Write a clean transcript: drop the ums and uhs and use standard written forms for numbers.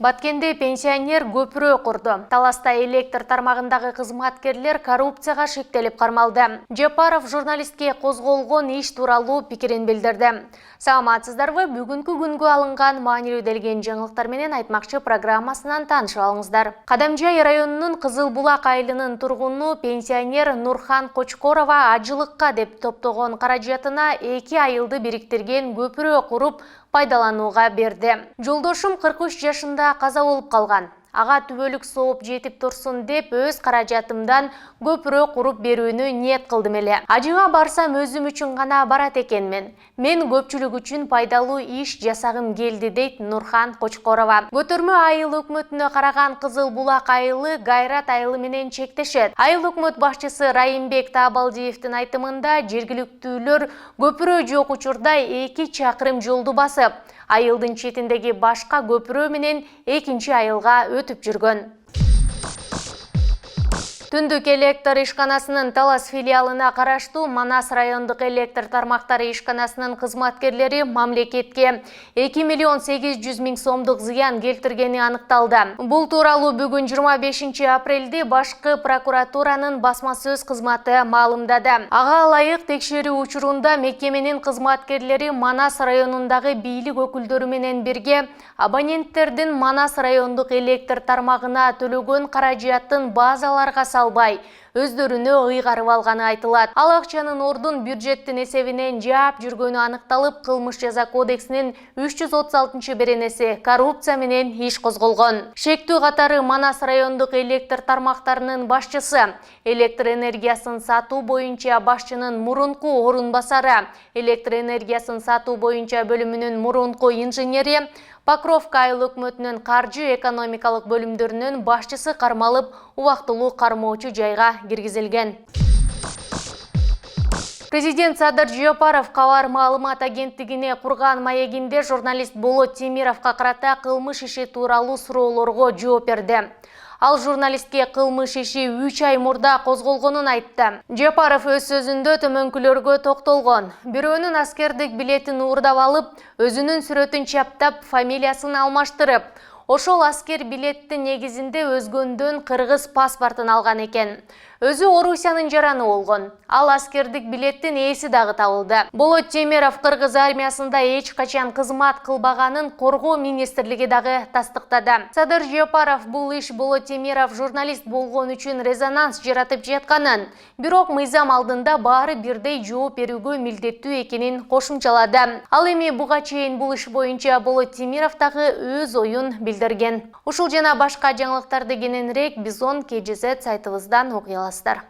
Баткенде пенсионер көпүрө курду. Таласта электр тармагындагы кызматкерлер коррупцияга шектелип кармалды. Жапаров журналистке козголгон иш тууралуу пикирин билдирди. Саламатсыздарбы? Бүгүнкү күнгө алынган маанилүү жаңылыктар менен айтмакчы программасынан таанышып алыңыздар. Кадамжай районунун Кызыл Булак айылынын тургуну пенсионер Нурхан Кочкорова ажылыкка деп топтогон каражатына 2 айылды бириктирген көпүрө куруп пайдаланууга берди. Жолдошум 43 жашында каза болуп калган. Ага түбөлүк сооп жетип турсун деп өз каражатымдан көпүрө куруп берүүнү ниет кылдым эле. Ажыга барсам өзүм үчүн гана барат экенмин. Мен көпчүлүк үчүн пайдалуу иш жасагым келди, дейт Нурхан Кочкорова. Көтөрмө айыл өкмөтүнө караган Кызыл Булак айылы Гайрат айылы менен чектешет. Айыл өкмөт башчысы Райымбек Таабалдиевдин айтымында жергиликтүүлөр көпүрө жок учурда 2 чакырым жолду басып, айылдын четиндеги башка көпүрө менен экинчи айылга өтүп жүргөн. Түндүк электр ишканасынын Талас филиалына караштуу Манас райондук электр тармактары ишканасынын кызматкерлери мамлекетке 2 миллион 800 миң сомдук зыян келтиргени аныкталды. Бул тууралуу бүгүн 25 апрелде башкы прокуратуранын басма сөз кызматы маалымдады. Ага ылайык текшерүү учурунда мекеменин кызматкерлери Манас районундагы бийлик өкүлдөрү менен бирге абоненттердин Манас райондук электр тармагына төлөгөн каражатын базаларга салбай, өздөрүнө ыйгарып алганы айтылат. Ал акчанын ордун бюджеттин эсебинен жаап жүргөнү аныкталып, кылмыш жаза кодексинин 336 беренеси коррупция менен иш козголгон. Шектүү катары Манас райондук электр тармактарынын башчысы, электр энергиясын сатуу боюнча башчынын мурунку орун басары, электр энергиясын сатуу боюнча бөлүмүнүн мурунку инженери, Покровка айыл өкмөтүнүн каржы экономикалык бөлүмдөрүнүн башчысы кармалып, убактылуу кармоочу жайга киргизилген. Президент Садыр Жапаров Кабар маалымат агенттигине курган маегинде журналист Болот Темировго карата кылмыш иши тууралуу суроолорго жооп берди. Ал журналистке кылмыш иши 3 ай мурда козголгонун айтты. Жапаров өз сөзүндө төмөнкүлөргө токтолгон. Бирөөнүн аскердик билетин уурдап алып, өзүнүн сүрөтүн чаптап, фамилиясын алмаштырып, ошол аскер билеттин негизинде өзгөндөн кыргыз паспортун алган экен. Өзү Орусиянын жараны болгон. Ал аскердик билеттин ээси дагы табылды. Болот Темиров кыргыз армиясында эч качан кызмат кылбаганын Коргоо министрлиги дагы тастыктады. Садыр Жапаров бул иш Болот Темиров журналист болгон үчүн резонанс жаратып жатканын, бирок мыйзам алдында баары бирдей жооп берүүгө милдеттүү экенин кошумчалады. Ал эми буга чейин бул иш боюнча Болот Темиров дагы өз оюн билдирген. Ушул жана башка жаңылыктарды кененирээк Бизон KGZ сайтыбыздан окуй аласыздар.